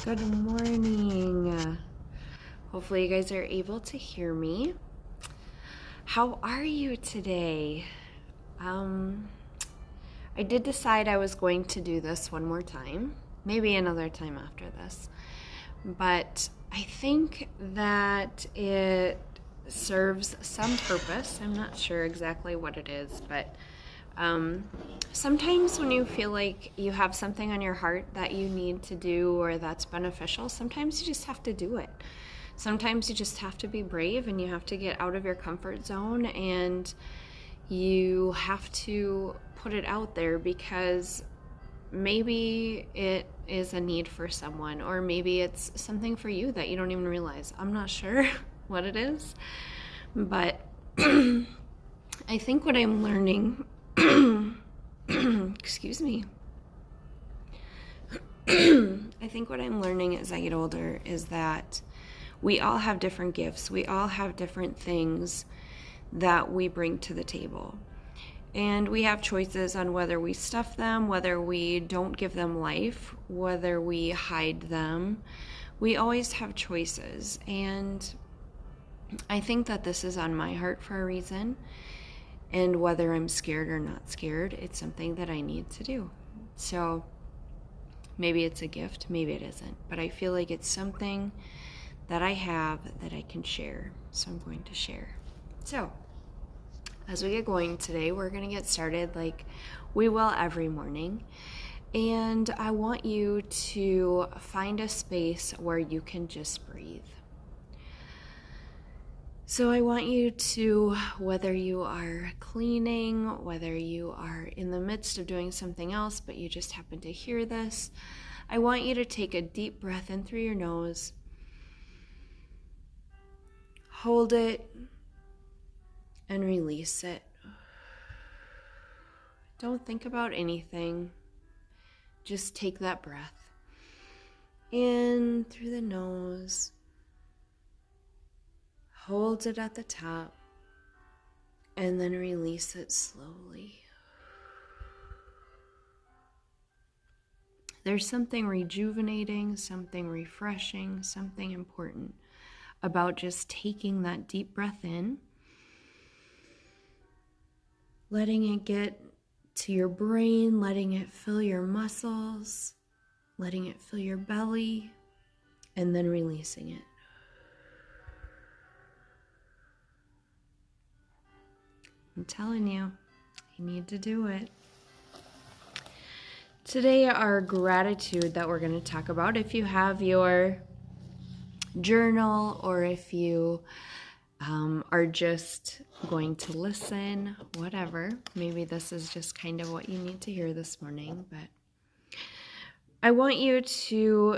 Good morning. Hopefully you guys are able to hear me. How are you today? I did decide I was going to do this one more time, maybe another time after this, but I think that it serves some purpose. I'm not sure exactly what it is, but sometimes when you feel like you have something on your heart that you need to do or that's beneficial, sometimes you just have to do it. Sometimes you just have to be brave and you have to get out of your comfort zone and you have to put it out there because maybe it is a need for someone, or maybe it's something for you that you don't even realize. I'm not sure what it is, but I think what I'm learning excuse me. I think what I'm learning as I get older is that we all have different gifts. We all have different things that we bring to the table. And we have choices on whether we stuff them, whether we don't give them life, whether we hide them. We always have choices. And I think that this is on my heart for a reason. And whether I'm scared or not scared, it's something that I need to do. So maybe it's a gift, maybe it isn't. But I feel like it's something that I have that I can share. So I'm going to share. So as we get going today, we're going to get started like we will every morning. And I want you to find a space where you can just breathe. So I want you to, whether you are cleaning, whether you are in the midst of doing something else, but you just happen to hear this, I want you to take a deep breath in through your nose, hold it, and release it. Don't think about anything. Just take that breath in through the nose. Hold it at the top and then release it slowly. There's something rejuvenating, something refreshing, something important about just taking that deep breath in, letting it get to your brain, letting it fill your muscles, letting it fill your belly, and then releasing it. I'm telling you, you need to do it. Today, our gratitude that we're going to talk about, if you have your journal or if you are just going to listen, whatever, maybe this is just kind of what you need to hear this morning, but I want you to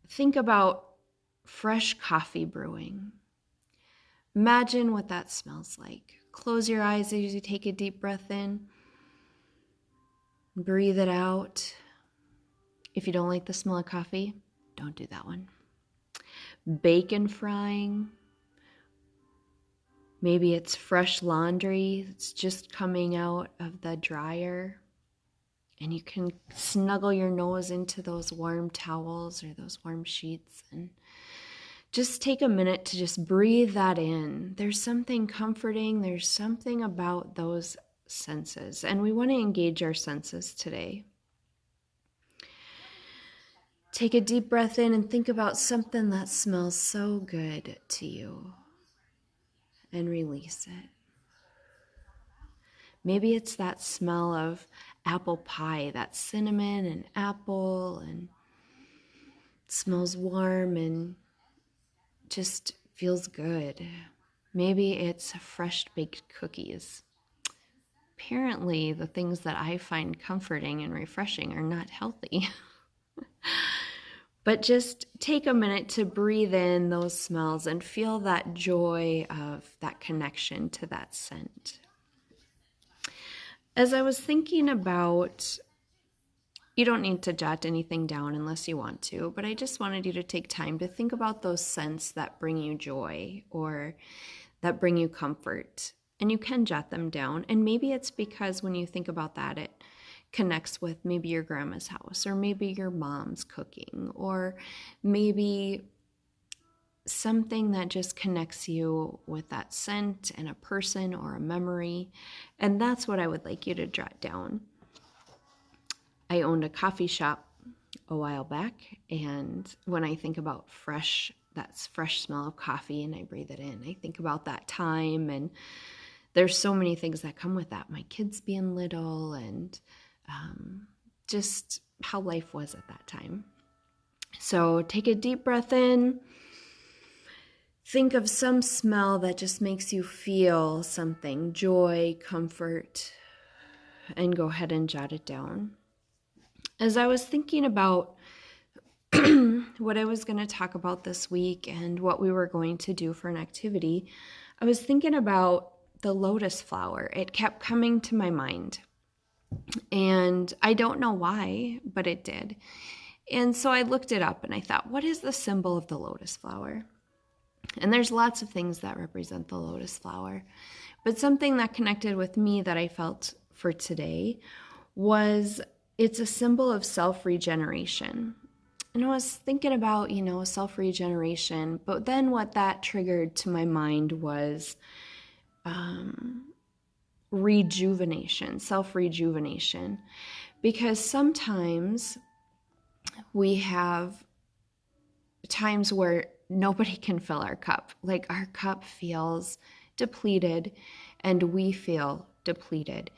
think about fresh coffee brewing. Imagine what that smells like. Close your eyes as you take a deep breath in. Breathe it out. If you don't like the smell of coffee, don't do that one. Bacon frying. Maybe it's fresh laundry. It's just coming out of the dryer. And you can snuggle your nose into those warm towels or those warm sheets and just take a minute to just breathe that in. There's something comforting. There's something about those senses. And we want to engage our senses today. Take a deep breath in and think about something that smells so good to you. And release it. Maybe it's that smell of apple pie, that cinnamon and apple, and it smells warm and just feels good. Maybe it's fresh baked cookies. Apparently, the things that I find comforting and refreshing are not healthy. But just take a minute to breathe in those smells and feel that joy of that connection to that scent. As I was thinking about, you don't need to jot anything down unless you want to, but I just wanted you to take time to think about those scents that bring you joy or that bring you comfort. And you can jot them down. And maybe it's because when you think about that, it connects with maybe your grandma's house, or maybe your mom's cooking, or maybe something that just connects you with that scent and a person or a memory. And that's what I would like you to jot down. I owned a coffee shop a while back, and when I think about that fresh smell of coffee and I breathe it in, I think about that time, and there's so many things that come with that. My kids being little, and just how life was at that time. So take a deep breath in. Think of some smell that just makes you feel something, joy, comfort, and go ahead and jot it down. As I was thinking about what I was going to talk about this week and what we were going to do for an activity, I was thinking about the lotus flower. It kept coming to my mind, and I don't know why, but it did. And so I looked it up and I thought, what is the symbol of the lotus flower? And there's lots of things that represent the lotus flower, but something that connected with me that I felt for today was it's a symbol of self-regeneration. And I was thinking about, self-regeneration, but then what that triggered to my mind was rejuvenation, self-rejuvenation. Because sometimes we have times where nobody can fill our cup. Like our cup feels depleted and we feel depleted.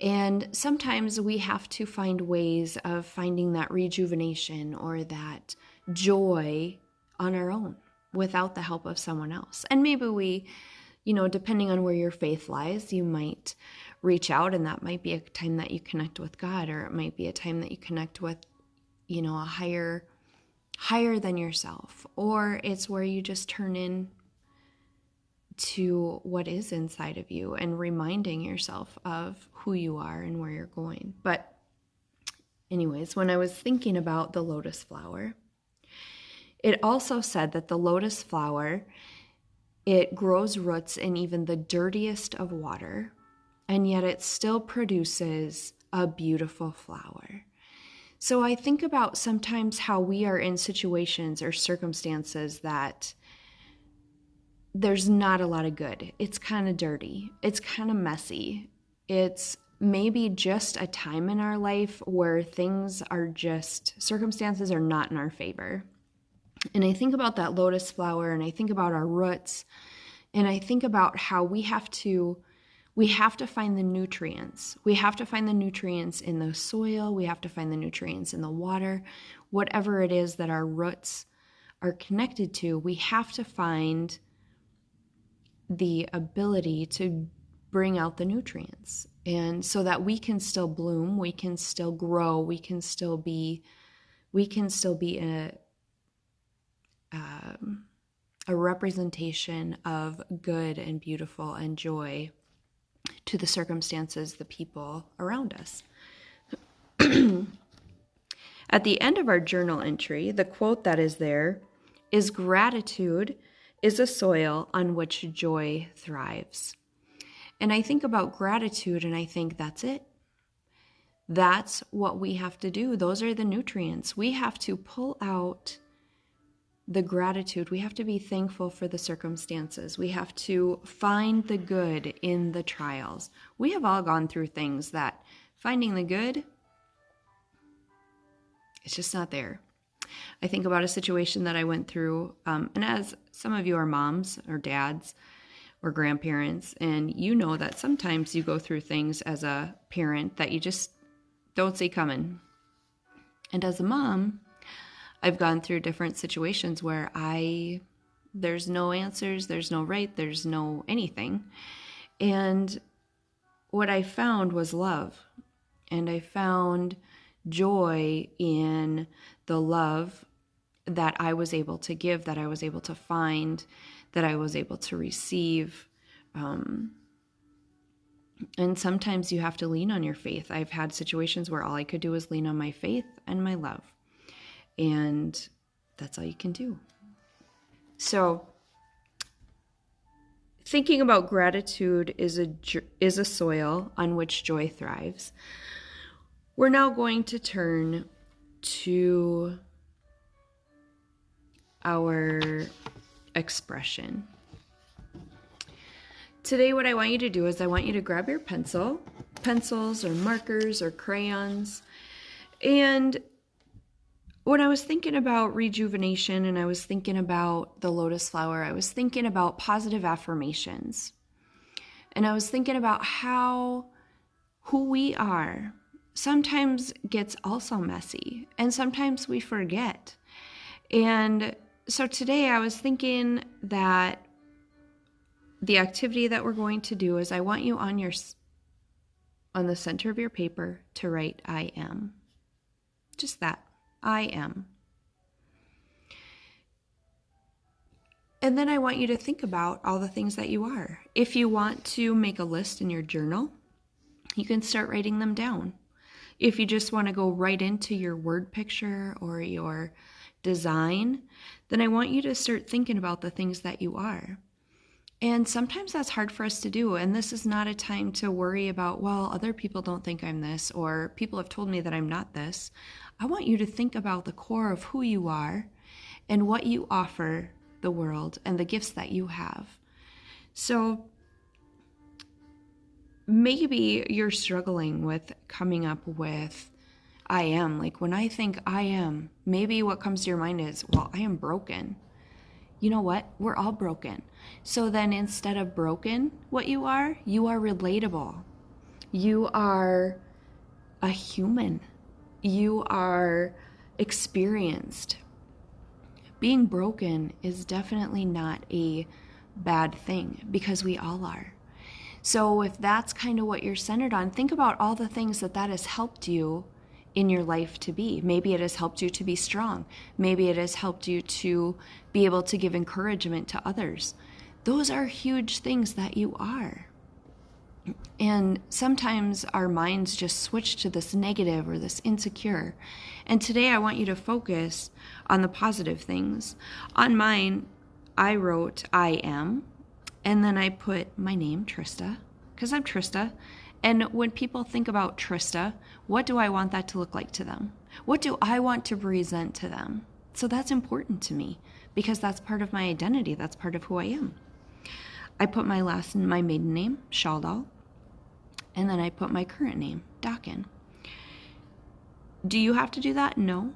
And sometimes we have to find ways of finding that rejuvenation or that joy on our own without the help of someone else. And maybe we, depending on where your faith lies, you might reach out, and that might be a time that you connect with God, or it might be a time that you connect with, a higher than yourself, or it's where you just turn in to what is inside of you and reminding yourself of who you are and where you're going. But anyways, when I was thinking about the lotus flower, it also said that the lotus flower, it grows roots in even the dirtiest of water, and yet it still produces a beautiful flower. So I think about sometimes how we are in situations or circumstances that there's not a lot of good. It's kind of dirty. It's kind of messy. It's maybe just a time in our life where circumstances are not in our favor. And I think about that lotus flower, and I think about our roots, and I think about how we have to find the nutrients. We have to find the nutrients in the soil. We have to find the nutrients in the water. Whatever it is that our roots are connected to, we have to find the ability to bring out the nutrients. And so that we can still bloom, we can still grow, we can still be a representation of good and beautiful and joy to the circumstances, the people around us. At the end of our journal entry, the quote that is there is, "Gratitude is a soil on which joy thrives." And I think about gratitude and I think that's it. That's what we have to do. Those are the nutrients. We have to pull out the gratitude. We have to be thankful for the circumstances. We have to find the good in the trials. We have all gone through things that finding the good, it's just not there. I think about a situation that I went through, and as some of you are moms or dads or grandparents, and you know that sometimes you go through things as a parent that you just don't see coming. And as a mom, I've gone through different situations where there's no answers, there's no right, there's no anything. And what I found was love. And I found joy in the love that I was able to give, that I was able to find, that I was able to receive. And sometimes you have to lean on your faith. I've had situations where all I could do was lean on my faith and my love. And that's all you can do. So thinking about gratitude is a soil on which joy thrives. We're now going to turn to our expression. Today, what I want you to do is I want you to grab your pencils or markers or crayons. And when I was thinking about rejuvenation and I was thinking about the lotus flower, I was thinking about positive affirmations. And I was thinking about how who we are sometimes gets also messy, and sometimes we forget. And so today I was thinking that the activity that we're going to do is I want you on the center of your paper to write I am. Just that, I am. And then I want you to think about all the things that you are. If you want to make a list in your journal, you can start writing them down. If you just want to go right into your word picture or your design, then I want you to start thinking about the things that you are. And sometimes that's hard for us to do. And this is not a time to worry about, well, other people don't think I'm this, or people have told me that I'm not this. I want you to think about the core of who you are and what you offer the world and the gifts that you have. So maybe you're struggling with coming up with I am. Like when I think I am, maybe what comes to your mind is, well, I am broken. You know what? We're all broken. So then instead of broken, what you are relatable. You are a human. You are experienced. Being broken is definitely not a bad thing because we all are. So if that's kind of what you're centered on, think about all the things that has helped you in your life to be. Maybe it has helped you to be strong. Maybe it has helped you to be able to give encouragement to others. Those are huge things that you are. And sometimes our minds just switch to this negative or this insecure. And today I want you to focus on the positive things. On mine, I wrote I am, and then I put my name, Trista, because I'm Trista. And when people think about Trista, what do I want that to look like to them? What do I want to present to them? So that's important to me because that's part of my identity. That's part of who I am. I put my maiden name, Shaldal, and then I put my current name, Dakin. Do you have to do that? No.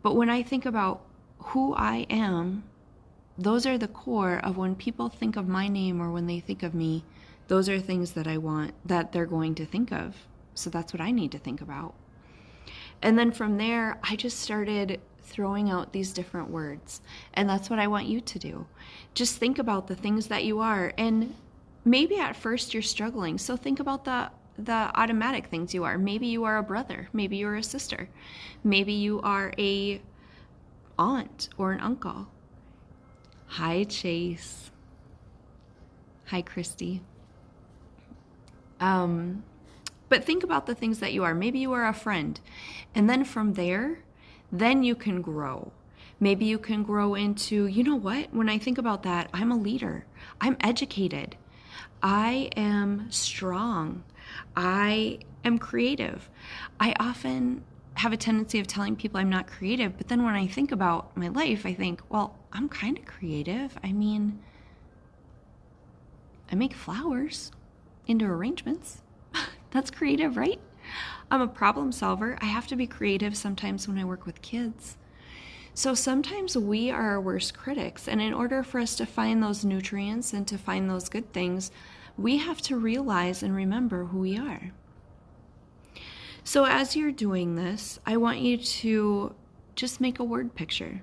But when I think about who I am, those are the core of when people think of my name or when they think of me, those are things that I want that they're going to think of. So that's what I need to think about. And then from there, I just started throwing out these different words. And that's what I want you to do. Just think about the things that you are. And maybe at first you're struggling. So think about the automatic things you are. Maybe you are a brother. Maybe you're a sister. Maybe you are a aunt or an uncle. Hi, Chase. Hi, Christy. But think about the things that you are. Maybe you are a friend. And then from there, then you can grow. Maybe you can grow into, you know what? When I think about that, I'm a leader. I'm educated. I am strong. I am creative. I often have a tendency of telling people I'm not creative, but then when I think about my life, I think, well, I'm kind of creative. I mean, I make flowers into arrangements. That's creative, right? I'm a problem solver. I have to be creative sometimes when I work with kids. So sometimes we are our worst critics. And in order for us to find those nutrients and to find those good things, we have to realize and remember who we are. So as you're doing this, I want you to just make a word picture.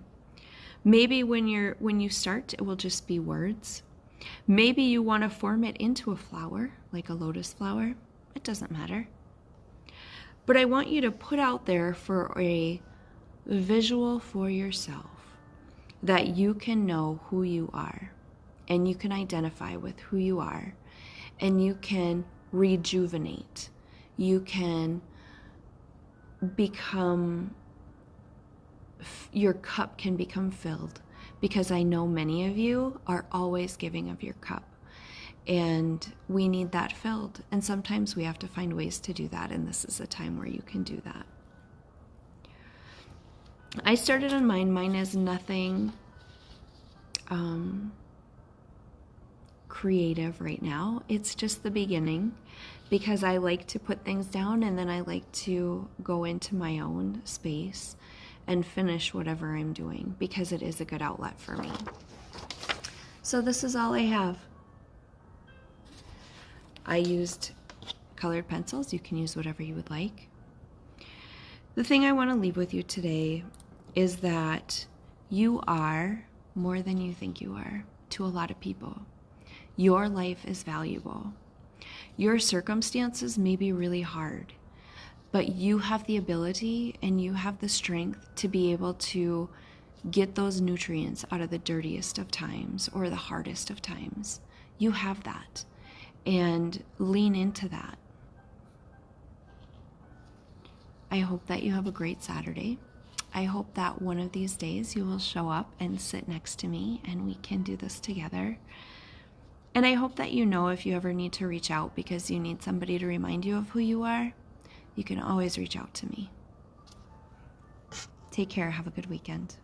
Maybe when you start, it will just be words. Maybe you want to form it into a flower, like a lotus flower. It doesn't matter. But I want you to put out there for a visual for yourself that you can know who you are and you can identify with who you are and you can rejuvenate. You can become, your cup can become filled, because I know many of you are always giving of your cup. And we need that filled. And sometimes we have to find ways to do that. And this is a time where you can do that. I started on mine. Mine is nothing creative right now. It's just the beginning, because I like to put things down and then I like to go into my own space and finish whatever I'm doing, because it is a good outlet for me. So this is all I have. I used colored pencils. You can use whatever you would like. The thing I want to leave with you today is that you are more than you think you are to a lot of people. Your life is valuable. Your circumstances may be really hard, but you have the ability and you have the strength to be able to get those nutrients out of the dirtiest of times or the hardest of times. You have that, and lean into that. I hope that you have a great Saturday. I hope that one of these days you will show up and sit next to me and we can do this together. And I hope that you know, if you ever need to reach out because you need somebody to remind you of who you are, you can always reach out to me. Take care. Have a good weekend.